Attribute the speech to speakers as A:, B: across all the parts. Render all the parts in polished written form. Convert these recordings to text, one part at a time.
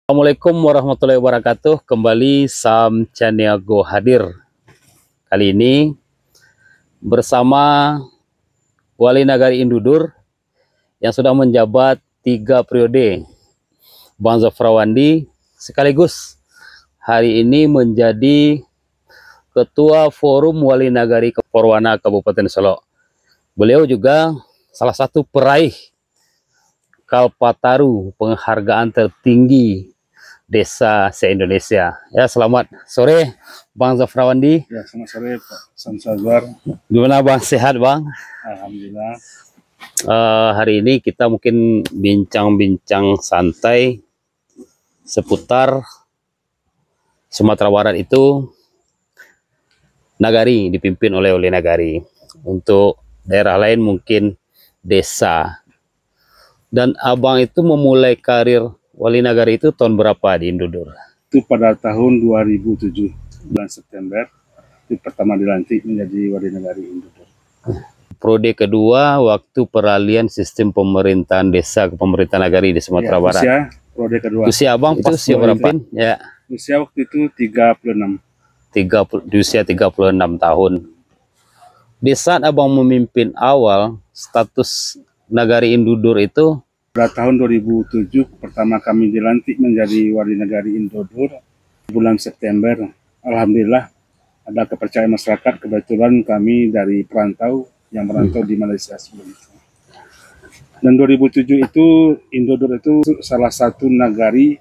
A: Assalamualaikum warahmatullahi wabarakatuh. Kembali Sam Caniago hadir. Kali ini bersama Wali Nagari Indudur yang sudah menjabat 3 periode, Bang Zafrawandi, sekaligus hari ini menjadi Ketua Forum Wali Nagari Purwana Kabupaten Solo. Beliau juga salah satu peraih Kalpataru, penghargaan tertinggi desa se-Indonesia. Ya, selamat sore Bang Zafrawandi.
B: Ya, selamat sore Pak Samsazwar.
A: Gimana Bang, sehat Bang?
B: Alhamdulillah.
A: Hari ini kita mungkin bincang-bincang santai seputar Sumatera Barat itu nagari, dipimpin oleh nagari. Untuk daerah lain mungkin desa. Dan Abang itu memulai karir Wali Nagari itu tahun berapa di Indudur?
B: Itu pada tahun 2007, bulan September, itu pertama dilantik menjadi Wali Nagari Indudur.
A: Periode kedua waktu peralihan sistem pemerintahan desa ke pemerintahan nagari di Sumatera Barat.
B: Usia periode kedua.
A: Usia Abang itu usia berapa? Ya.
B: Usia waktu itu 36.
A: Di usia 36 tahun. Di saat Abang memimpin awal, status Nagari Indudur itu
B: Pada tahun 2007 pertama kami dilantik menjadi Wali Nagari Indudur bulan September. Alhamdulillah ada kepercayaan masyarakat, kebetulan kami dari perantau yang merantau di Malaysia sebelum itu. Dan 2007 itu Indudur itu salah satu nagari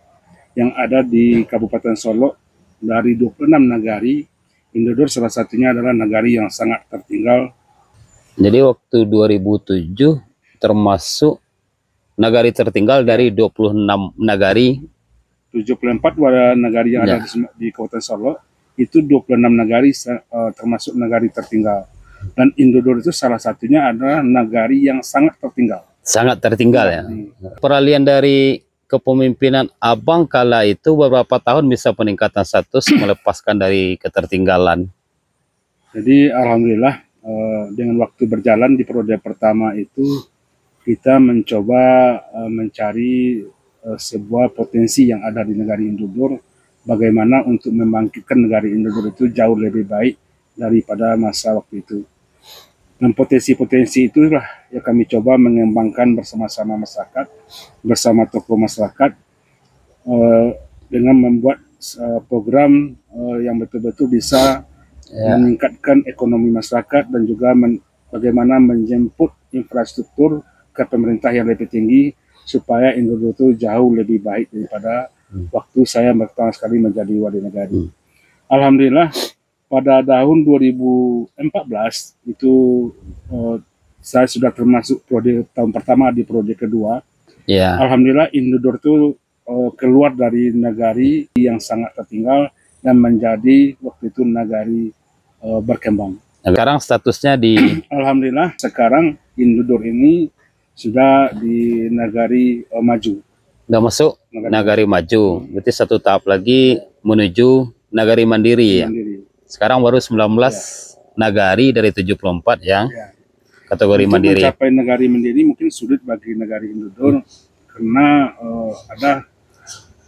B: yang ada di Kabupaten Solo. Dari 26 nagari, Indudur salah satunya adalah nagari yang sangat tertinggal.
A: Jadi waktu 2007 termasuk nagari tertinggal dari 26 nagari.
B: 74 nagari yang ada di Kabupaten Solo, itu 26 nagari termasuk nagari tertinggal. Dan Indudur itu salah satunya adalah nagari yang sangat tertinggal.
A: Sangat tertinggal ya. Peralihan dari kepemimpinan Abang kala itu beberapa tahun bisa peningkatan status melepaskan dari ketertinggalan.
B: Jadi alhamdulillah dengan waktu berjalan di periode pertama itu kita mencoba mencari sebuah potensi yang ada di Nagari Indudur, bagaimana untuk membangkitkan Nagari Indudur itu jauh lebih baik daripada masa waktu itu. Dan potensi-potensi itulah yang kami coba mengembangkan bersama-sama masyarakat, bersama tokoh masyarakat, dengan membuat program yang betul-betul bisa meningkatkan ekonomi masyarakat dan juga bagaimana menjemput infrastruktur ke pemerintah yang lebih tinggi supaya Indudur itu jauh lebih baik daripada waktu saya pertama sekali menjadi Wali Nagari. Alhamdulillah pada tahun 2014 itu saya sudah termasuk tahun pertama di periode kedua. Alhamdulillah Indudur itu keluar dari nagari yang sangat tertinggal dan menjadi waktu itu nagari berkembang.
A: Sekarang statusnya di
B: Alhamdulillah sekarang Indudur ini sudah di Nagari Maju.
A: Udah masuk Nagari Maju. Berarti satu tahap lagi menuju Nagari Mandiri ya. Sekarang baru 19 nagari dari 74 yang kategori
B: untuk
A: mandiri.
B: Mencapai Nagari Mandiri mungkin sulit bagi Nagari Indudur karena ada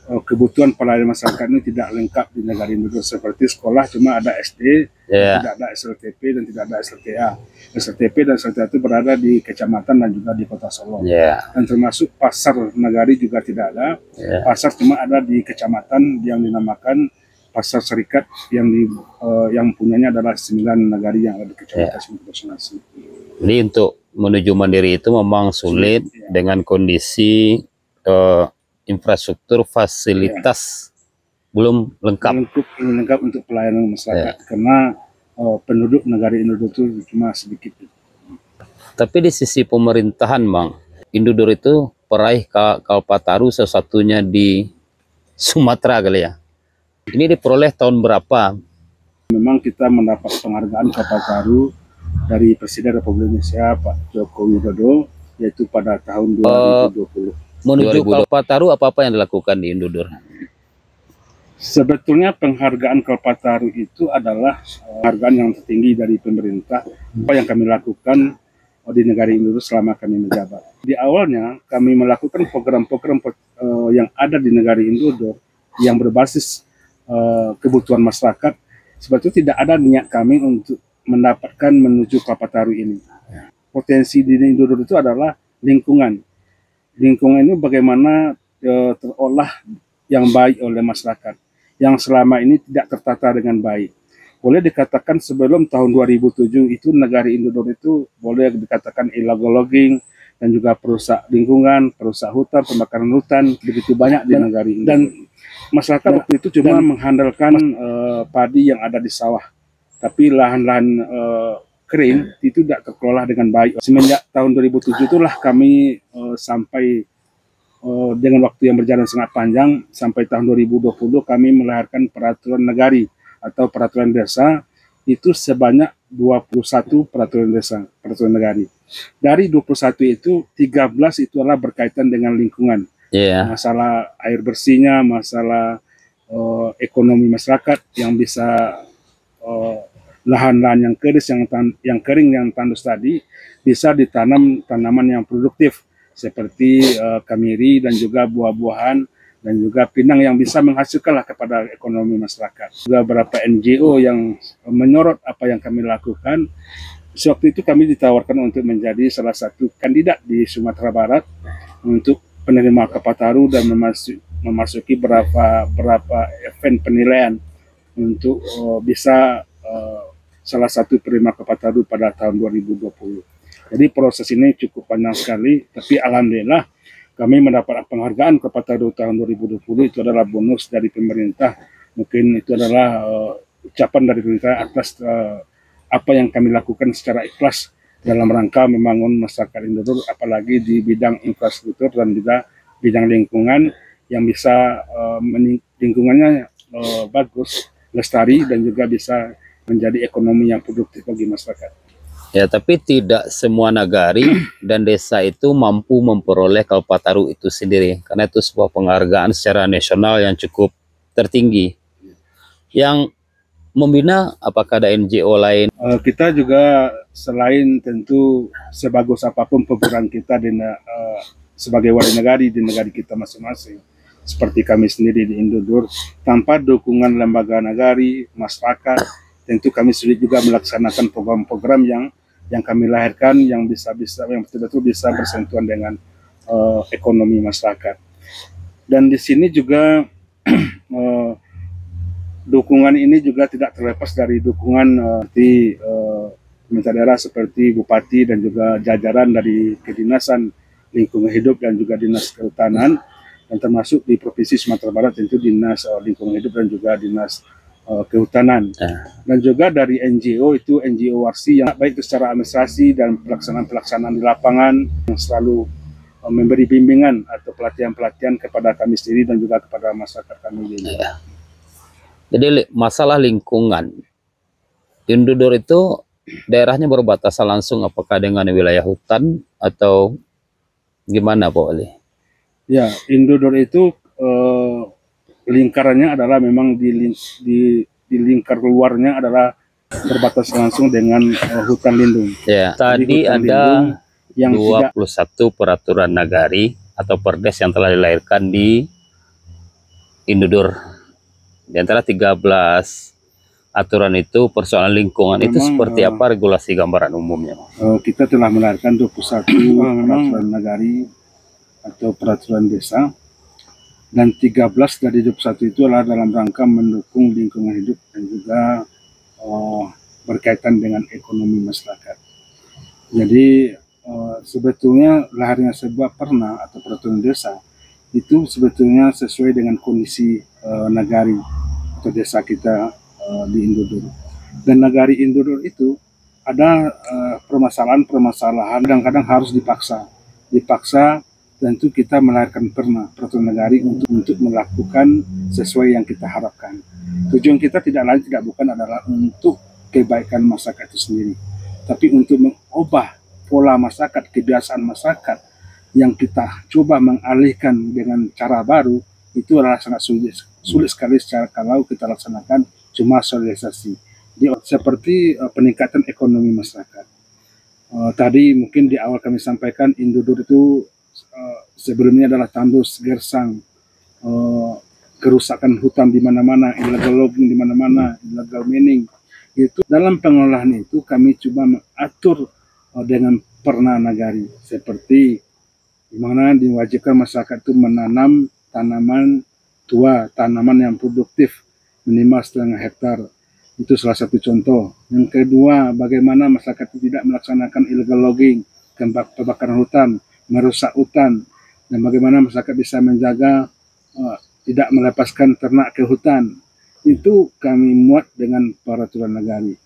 B: kebutuhan pelayanan masyarakat ini tidak lengkap di Nagari Indudur, seperti sekolah cuma ada SD, tidak ada SLTP dan tidak ada SLTA. SLTP dan SLTA itu berada di kecamatan dan juga di kota Solo. Dan termasuk pasar nagari juga tidak ada. Pasar cuma ada di kecamatan yang dinamakan Pasar Serikat yang punyanya adalah 9 nagari yang ada di kecamatan masing-masing.
A: Jadi untuk menuju mandiri itu memang sulit dengan kondisi infrastruktur fasilitas belum
B: lengkap untuk pelayanan masyarakat karena penduduk Nagari Indudur itu cuma sedikit.
A: Tapi di sisi pemerintahan Bang, Indudur itu peraih Kalpataru satu-satunya di Sumatera kali ya. Ini diperoleh tahun berapa?
B: Memang kita mendapat penghargaan Kalpataru dari Presiden Republik Indonesia Pak Joko Widodo, yaitu pada tahun 2020.
A: Menuju Kalpataru apa yang dilakukan di Indudur?
B: Sebetulnya penghargaan Kalpataru itu adalah penghargaan yang tertinggi dari pemerintah. Apa yang kami lakukan di negara Indonesia selama kami menjabat. Di awalnya kami melakukan program-program yang ada di negara Indonesia yang berbasis kebutuhan masyarakat. Sebetulnya tidak ada niat kami untuk mendapatkan menuju Kalpataru ini. Potensi di Indonesia itu adalah lingkungan. Lingkungan ini bagaimana terolah yang baik oleh masyarakat, yang selama ini tidak tertata dengan baik. Boleh dikatakan sebelum tahun 2007 itu negara Indonesia itu boleh dikatakan illegal logging dan juga perusak lingkungan, perusak hutan, pembakaran hutan begitu banyak di negara Indonesia. Dan masyarakat waktu itu cuma mengandalkan padi yang ada di sawah, tapi lahan-lahan kering itu tidak terkelola dengan baik. Semenjak tahun 2007 itulah kami sampai dengan waktu yang berjalan sangat panjang, sampai tahun 2020 kami melahirkan peraturan negari atau peraturan desa itu sebanyak 21 peraturan desa, peraturan negari. Dari 21 itu 13 itu adalah berkaitan dengan lingkungan. Masalah air bersihnya, masalah ekonomi masyarakat yang bisa lahan-lahan yang kering yang tandus tadi bisa ditanam tanaman yang produktif seperti kemiri dan juga buah-buahan dan juga pinang yang bisa menghasilkanlah kepada ekonomi masyarakat. Juga beberapa NGO yang menyorot apa yang kami lakukan. Waktu itu kami ditawarkan untuk menjadi salah satu kandidat di Sumatera Barat untuk penerima Kalpataru dan memasuki beberapa event penilaian untuk bisa salah satu penerima Kalpataru pada tahun 2020. Jadi proses ini cukup panjang sekali, tapi alhamdulillah kami mendapat penghargaan Kalpataru tahun 2020 itu adalah bonus dari pemerintah. Mungkin itu adalah ucapan dari pemerintah atas apa yang kami lakukan secara ikhlas dalam rangka membangun masyarakat Indonesia, apalagi di bidang infrastruktur dan juga bidang lingkungan yang bisa lingkungannya bagus, lestari dan juga bisa menjadi ekonomi yang produktif bagi masyarakat.
A: Ya, tapi tidak semua nagari dan desa itu mampu memperoleh Kalpataru itu sendiri, karena itu sebuah penghargaan secara nasional yang cukup tertinggi. Yang membina, apakah ada NGO lain?
B: Kita juga selain tentu sebagus apapun peran kita sebagai warga negara di negara kita masing-masing, seperti kami sendiri di Indodur, tanpa dukungan lembaga nagari, masyarakat, tentu kami sulit juga melaksanakan program-program yang kami lahirkan yang betul-betul bisa bersentuhan dengan ekonomi masyarakat. Dan di sini juga dukungan ini juga tidak terlepas dari dukungan di pemerintah daerah seperti bupati dan juga jajaran dari kedinasan lingkungan hidup dan juga dinas kehutanan, dan termasuk di provinsi Sumatera Barat tentu dinas lingkungan hidup dan juga dinas kehutanan, dan juga dari NGO itu NGO warsi yang baik itu secara administrasi dan pelaksanaan di lapangan yang selalu memberi bimbingan atau pelatihan-pelatihan kepada kami sendiri dan juga kepada masyarakat kami.
A: Jadi masalah lingkungan Indodur itu daerahnya berbatasan langsung apakah dengan wilayah hutan atau gimana Pak Wali?
B: Ya, Indodur itu lingkarannya adalah memang di lingkar luarnya adalah berbatasan langsung dengan hutan lindung.
A: Ya, tadi ada yang 21 peraturan nagari atau perdes yang telah dilahirkan di Indodur. Di antara 13 aturan itu persoalan lingkungan memang, itu seperti apa regulasi gambaran umumnya?
B: Kita telah melahirkan 21 peraturan nagari atau peraturan desa, dan 13 dari 21 itu adalah dalam rangka mendukung lingkungan hidup dan juga berkaitan dengan ekonomi masyarakat. Jadi sebetulnya lahirnya sebuah perna atau peraturan desa itu sebetulnya sesuai dengan kondisi nagari atau desa kita di Indodur. Dan nagari Indodur itu ada permasalahan-permasalahan kadang-kadang harus dipaksa. Tentu kita melahirkan peraturan nagari untuk melakukan sesuai yang kita harapkan. Tujuan kita tidak lain tidak bukan adalah untuk kebaikan masyarakat itu sendiri, tapi untuk mengubah pola masyarakat, kebiasaan masyarakat yang kita coba mengalihkan dengan cara baru. Itu adalah sangat sulit sekali kalau kita laksanakan cuma sosialisasi. Jadi, seperti peningkatan ekonomi masyarakat. Tadi mungkin di awal kami sampaikan Indodur itu sebelumnya adalah tandus gersang, kerusakan hutan di mana-mana, illegal logging di mana-mana, illegal mining. Itu dalam pengelolaan itu kami coba mengatur dengan perna nagari, seperti di mana diwajibkan masyarakat itu menanam tanaman tua, tanaman yang produktif minimal 0,5 hektar. Itu salah satu contoh. Yang kedua, bagaimana masyarakat tidak melaksanakan illegal logging, kebakaran hutan, merusak hutan, dan bagaimana masyarakat bisa menjaga tidak melepaskan ternak ke hutan. Itu kami muat dengan peraturan nagari.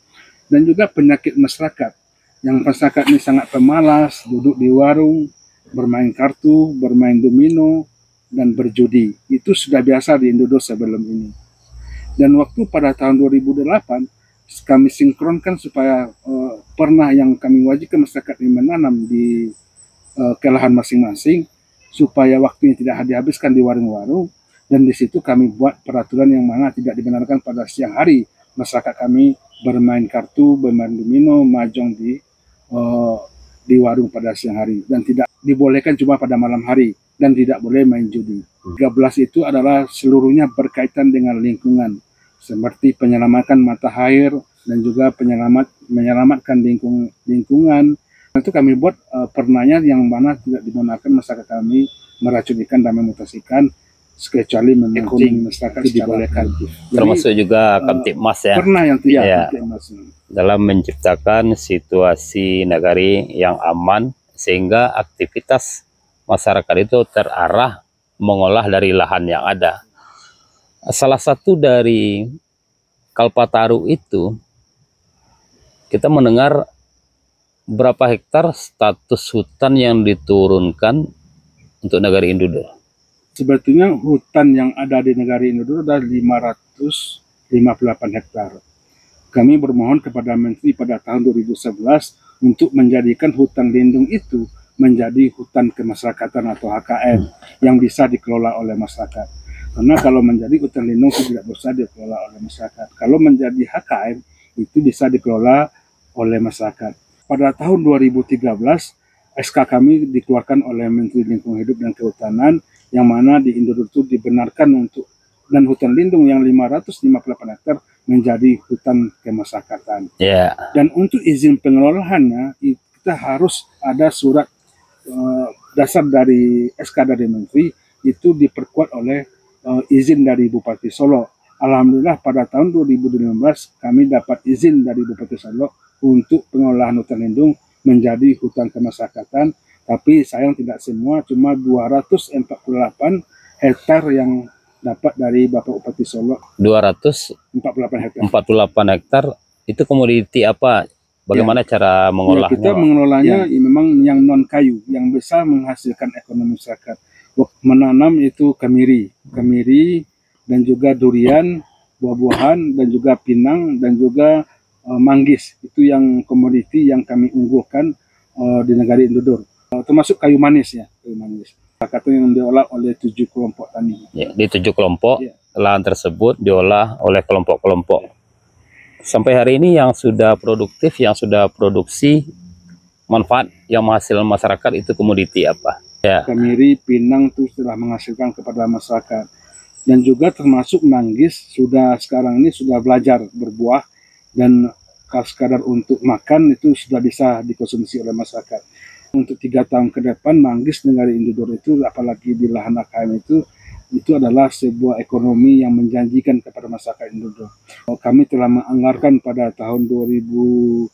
B: Dan juga penyakit masyarakat. Yang masyarakat ini sangat pemalas, duduk di warung, bermain kartu, bermain domino, dan berjudi. Itu sudah biasa di Indonesia sebelum ini. Dan waktu pada tahun 2008 kami sinkronkan supaya pernah yang kami wajibkan masyarakat ini menanam di kelahan masing-masing supaya waktunya tidak dihabiskan di warung-warung, dan di situ kami buat peraturan yang mana tidak dibenarkan pada siang hari masyarakat kami bermain kartu, bermain domino, mahjong di warung pada siang hari, dan tidak dibolehkan cuma pada malam hari, dan tidak boleh main judi. 13 itu adalah seluruhnya berkaitan dengan lingkungan, seperti penyelamatan mata air dan juga menyelamatkan lingkungan. Itu kami buat pernanya yang mana tidak dibenarkan masyarakat kami meracun ikan dan memutasikan, kecuali ekonomi masyarakat dibolehkan.
A: Termasuk juga Kamtibmas ya.
B: Pernah yang tidak ya, Kamtibmas
A: dalam menciptakan situasi nagari yang aman sehingga aktivitas masyarakat itu terarah mengolah dari lahan yang ada. Salah satu dari Kalpataru itu kita mendengar berapa hektar status hutan yang diturunkan untuk Nagari Indodur.
B: Sebetulnya hutan yang ada di Nagari Indodur ada 558 hektar. Kami bermohon kepada Menteri pada tahun 2011 untuk menjadikan hutan lindung itu menjadi hutan kemasyarakatan atau HKM yang bisa dikelola oleh masyarakat. Karena kalau menjadi hutan lindung itu tidak bisa dikelola oleh masyarakat. Kalau menjadi HKM itu bisa dikelola oleh masyarakat. Pada tahun 2013 SK kami dikeluarkan oleh Menteri Lingkungan Hidup dan Kehutanan yang mana di Indodur itu dibenarkan untuk dan hutan lindung yang 558 hektar menjadi hutan kemasyarakatan. Dan untuk izin pengelolaannya kita harus ada surat dasar dari SK dari Menteri, itu diperkuat oleh izin dari Bupati Solo. Alhamdulillah pada tahun 2015 kami dapat izin dari Bupati Solo untuk pengelolaan hutan lindung menjadi hutan kemasyarakatan, tapi sayang tidak semua, cuma 248 hektar yang dapat dari Bapak Bupati Solo.
A: 248 hektar. 48 hektar itu komoditi apa? Bagaimana cara mengolahnya?
B: Kita mengelolanya memang yang non kayu, yang bisa menghasilkan ekonomi masyarakat. Menanam itu kemiri dan juga durian, buah-buahan, dan juga pinang, dan juga manggis. Itu yang komoditi yang kami unggulkan di Nagari Indodur. Termasuk kayu manis ya, kayu manis. Kata yang diolah oleh 7 kelompok tani.
A: Ya, di 7 kelompok lahan tersebut diolah oleh kelompok-kelompok. Sampai hari ini yang sudah produktif, yang sudah produksi manfaat yang menghasilkan masyarakat itu komoditi apa?
B: Kemiri, pinang itu telah menghasilkan kepada masyarakat, dan juga termasuk manggis sekarang ini sudah belajar berbuah, dan sekadar untuk makan itu sudah bisa dikonsumsi oleh masyarakat. Untuk 3 tahun ke depan manggis Nagari Indodur itu, apalagi di lahan AKM itu adalah sebuah ekonomi yang menjanjikan kepada masyarakat Indodur. Kami telah menganggarkan pada tahun 2018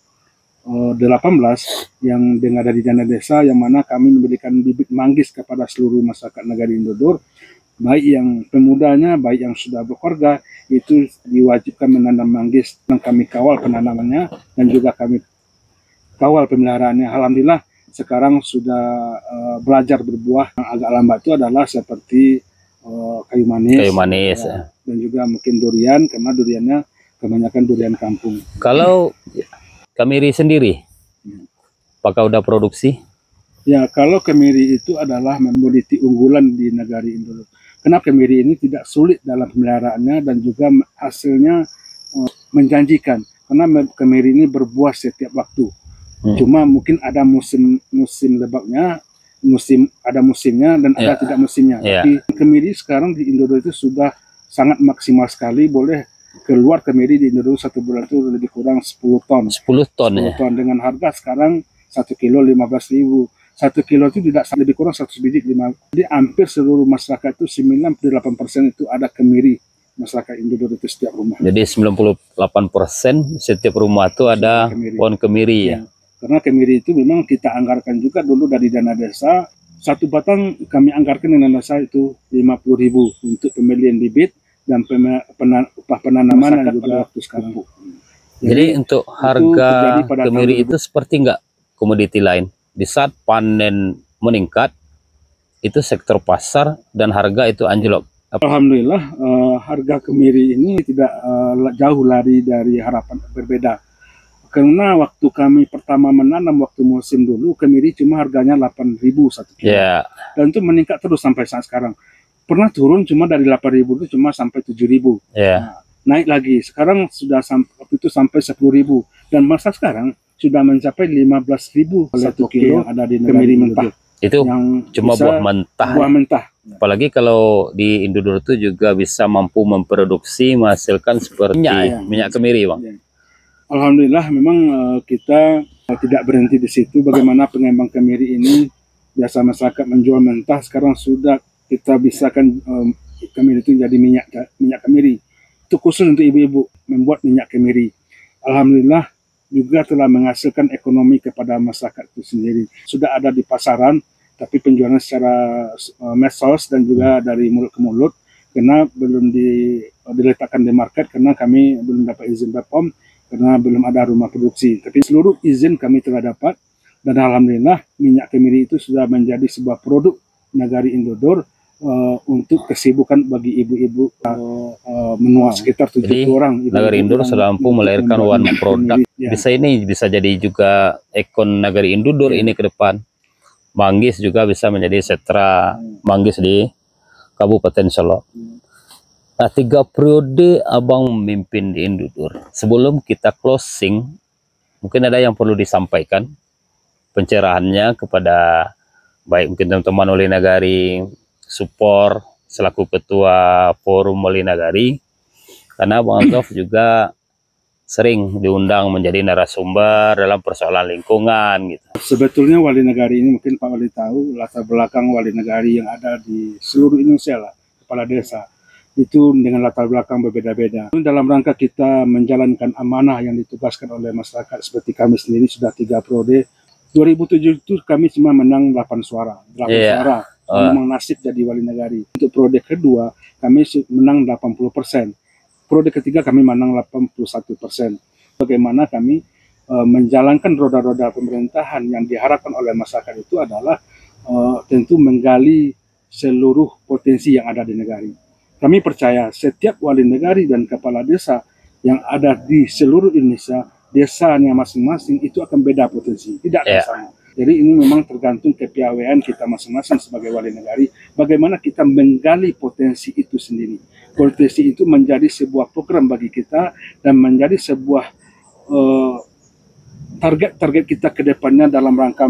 B: yang dengan dari dana desa, yang mana kami memberikan bibit manggis kepada seluruh masyarakat Nagari Indodur, baik yang pemudanya, baik yang sudah berkeluarga, itu diwajibkan menanam manggis, dan kami kawal penanamannya dan juga kami kawal pemeliharaannya. Alhamdulillah sekarang sudah belajar berbuah. Yang agak lambat itu adalah seperti kayu manis ya. Dan juga mungkin durian, karena duriannya kebanyakan durian kampung.
A: Kalau kemiri sendiri, apakah udah produksi?
B: Ya, kalau kemiri itu adalah komoditi unggulan di Nagari Indodur. Kenapa kemiri ini tidak sulit dalam pemeliharaannya dan juga hasilnya menjanjikan, karena kemiri ini berbuah setiap waktu. Cuma mungkin ada musim lebaknya, ada musimnya dan ada tidak musimnya. Tapi kemiri sekarang di Indonesia itu sudah sangat maksimal sekali, boleh keluar kemiri di Indonesia 1 bulan itu lebih kurang 10 ton.
A: 10 ton
B: 10 ton dengan harga sekarang 1 kilo 15.000. 1 kilo itu tidak lebih kurang 100 biji 5. Jadi hampir seluruh masyarakat itu 98% itu ada kemiri masyarakat Indonesia itu setiap rumah.
A: Jadi 98% setiap rumah itu ada pohon kemiri ya.
B: Karena kemiri itu memang kita anggarkan juga dulu dari dana desa. 1 batang kami anggarkan dana desa itu 50.000 untuk pembelian bibit dan upah penanaman dan juga waktu sekarang.
A: Jadi untuk harga kemiri itu seperti enggak komoditi lain. Di saat panen meningkat, itu sektor pasar dan harga itu anjlok.
B: Alhamdulillah harga kemiri ini tidak jauh lari dari harapan berbeda. Karena waktu kami pertama menanam waktu musim dulu, kemiri cuma harganya 8.000 1 kilo. Dan itu meningkat terus sampai saat sekarang. Pernah turun cuma dari 8.000 itu cuma sampai 7.000. Nah, naik lagi. Sekarang sudah waktu itu sampai 10.000. Dan masa sekarang sudah mencapai 15.000 1 kilo ada di kemiri mentah.
A: Itu yang cuma buah mentah.
B: Buah mentah.
A: Apalagi kalau di Indonesia itu juga bisa mampu memproduksi, menghasilkan seperti minyak kemiri, Bang.
B: Alhamdulillah memang kita tidak berhenti di situ. Bagaimana pengembang kemiri ini biasa masyarakat menjual mentah, sekarang sudah kita bisakan kemiri itu jadi minyak kemiri. Itu khusus untuk ibu-ibu membuat minyak kemiri. Alhamdulillah juga telah menghasilkan ekonomi kepada masyarakat itu sendiri. Sudah ada di pasaran, tapi penjualan secara medsos dan juga dari mulut ke mulut, karena belum diletakkan di market, karena kami belum dapat izin BPOM, karena belum ada rumah produksi. Tapi seluruh izin kami telah dapat, dan alhamdulillah minyak kemiri itu sudah menjadi sebuah produk Nagari Indodor untuk kesibukan bagi ibu-ibu menua sekitar 70 orang.
A: Nagari Indodor sudah mampu melahirkan one produk. Bisa jadi juga ikon Nagari Indodor ini ke depan. Manggis juga bisa menjadi sentra manggis di Kabupaten Solo. Nah, 3 periode Abang memimpin di Indodor. Sebelum kita closing, mungkin ada yang perlu disampaikan pencerahannya kepada baik mungkin teman-teman Wali Nagari, support selaku ketua forum Wali Nagari, karena Bang Altof juga sering diundang menjadi narasumber dalam persoalan lingkungan gitu.
B: Sebetulnya Wali Nagari ini mungkin Pak Wali tahu latar belakang Wali Nagari yang ada di seluruh Indonesia lah, kepala desa itu dengan latar belakang berbeda-beda. Dalam rangka kita menjalankan amanah yang ditugaskan oleh masyarakat, seperti kami sendiri sudah 3 periode. 2007 itu kami cuma menang 8 suara. Suara. Memang nasib jadi Wali Nagari. Untuk periode kedua kami menang 80%. Periode ketiga kami menang 81%. Bagaimana kami menjalankan roda-roda pemerintahan yang diharapkan oleh masyarakat itu adalah tentu menggali seluruh potensi yang ada di negari. Kami percaya setiap Wali Nagari dan kepala desa yang ada di seluruh Indonesia, desanya masing-masing itu akan beda potensi, tidak akan sama. Jadi ini memang tergantung kepiawaian kita masing-masing sebagai Wali Nagari, bagaimana kita menggali potensi itu sendiri. Potensi itu menjadi sebuah program bagi kita dan menjadi sebuah target-target kita ke depannya dalam rangka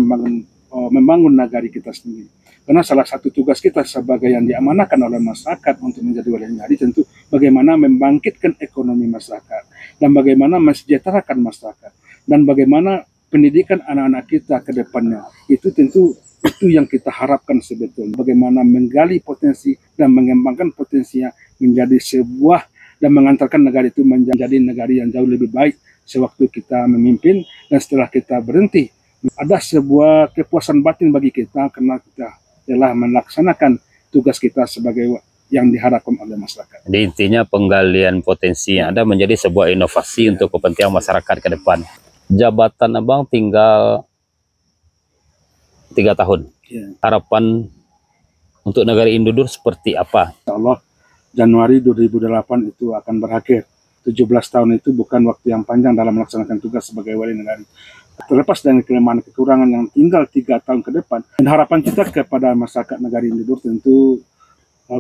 B: membangun nagari kita sendiri. Karena salah satu tugas kita sebagai yang diamanahkan oleh masyarakat untuk menjadi Wali Nagari tentu bagaimana membangkitkan ekonomi masyarakat dan bagaimana mensejahterakan masyarakat dan bagaimana pendidikan anak-anak kita ke depannya. Itu tentu itu yang kita harapkan sebetulnya. Bagaimana menggali potensi dan mengembangkan potensinya menjadi sebuah dan mengantarkan negara itu menjadi negara yang jauh lebih baik sewaktu kita memimpin dan setelah kita berhenti. Ada sebuah kepuasan batin bagi kita karena kita telah melaksanakan tugas kita sebagai yang diharapkan oleh masyarakat.
A: Jadi intinya penggalian potensi yang ada menjadi sebuah inovasi untuk kepentingan masyarakat ke depan. Jabatan Abang tinggal 3 tahun. Harapan untuk Nagari Indodor seperti apa?
B: Insya Allah Januari 2008 itu akan berakhir. 17 tahun itu bukan waktu yang panjang dalam melaksanakan tugas sebagai Wali Nagari. Terlepas dari kelemahan kekurangan yang tinggal 3 tahun ke depan, dan harapan kita kepada masyarakat Nagari Indodor tentu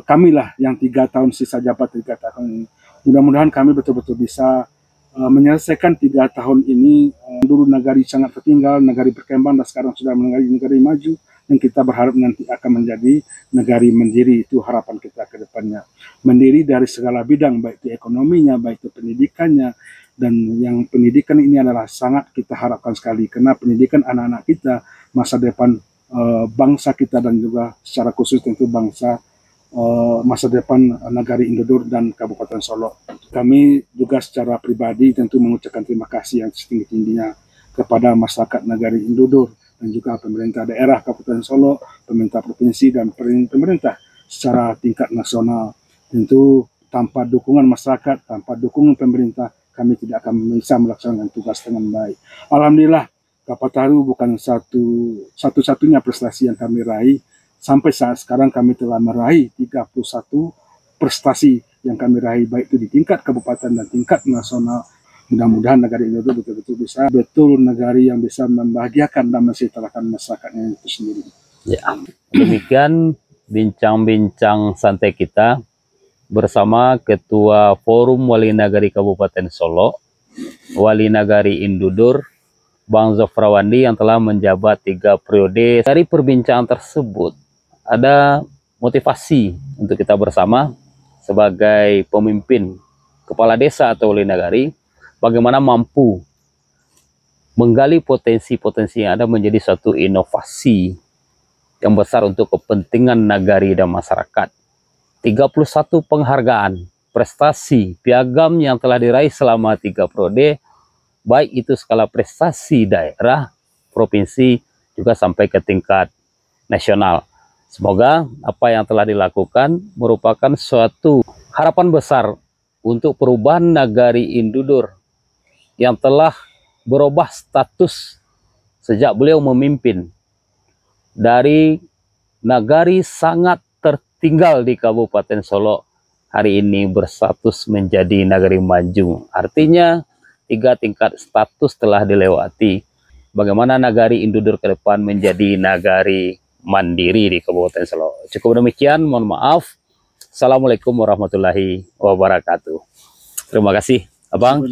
B: kamilah yang 3 tahun sisa jabat 3 tahun ini. Mudah-mudahan kami betul-betul bisa menyelesaikan 3 tahun ini. Dulu Nagari sangat tertinggal, Nagari berkembang, dan sekarang sudah menjadi negari maju, dan kita berharap nanti akan menjadi negari mandiri. Itu harapan kita ke depannya. Mandiri dari segala bidang, baik itu ekonominya, baik itu pendidikannya, dan yang pendidikan ini adalah sangat kita harapkan sekali, karena pendidikan anak-anak kita, masa depan bangsa kita, dan juga secara khusus tentu bangsa masa depan Nagari Indodur dan Kabupaten Solo. Kami juga secara pribadi tentu mengucapkan terima kasih yang setinggi-tingginya kepada masyarakat Nagari Indodur dan juga pemerintah daerah Kabupaten Solo, pemerintah provinsi, dan pemerintah secara tingkat nasional. Tentu tanpa dukungan masyarakat, tanpa dukungan pemerintah, kami tidak akan bisa melaksanakan tugas dengan baik. Alhamdulillah, Kapataru bukan satu-satunya prestasi yang kami raih. Sampai saat sekarang kami telah meraih 31 prestasi yang kami raih, baik itu di tingkat kabupaten dan tingkat nasional. Mudah-mudahan Nagari Indodur betul-betul bisa negari yang bisa membahagiakan dan mensejahterakan masyarakatnya itu sendiri.
A: Ya, demikian bincang-bincang santai kita bersama Ketua Forum Wali Nagari Kabupaten Solo, Wali Nagari Indodur, Bang Zofrawandi, yang telah menjabat 3 periode. Dari perbincangan tersebut ada motivasi untuk kita bersama sebagai pemimpin, kepala desa atau wali nagari, bagaimana mampu menggali potensi-potensi yang ada menjadi suatu inovasi yang besar untuk kepentingan nagari dan masyarakat. 31 penghargaan, prestasi, piagam yang telah diraih selama 3 periode, baik itu skala prestasi daerah, provinsi, juga sampai ke tingkat nasional. Semoga apa yang telah dilakukan merupakan suatu harapan besar untuk perubahan Nagari Indodur yang telah berubah status sejak beliau memimpin dari nagari sangat tertinggal di Kabupaten Solo, hari ini berstatus menjadi nagari maju. Artinya 3 tingkat status telah dilewati. Bagaimana Nagari Indodur ke depan menjadi nagari mandiri di Kabupaten Solo. Cukup demikian, mohon maaf. Assalamualaikum warahmatullahi wabarakatuh. Terima kasih, Abang.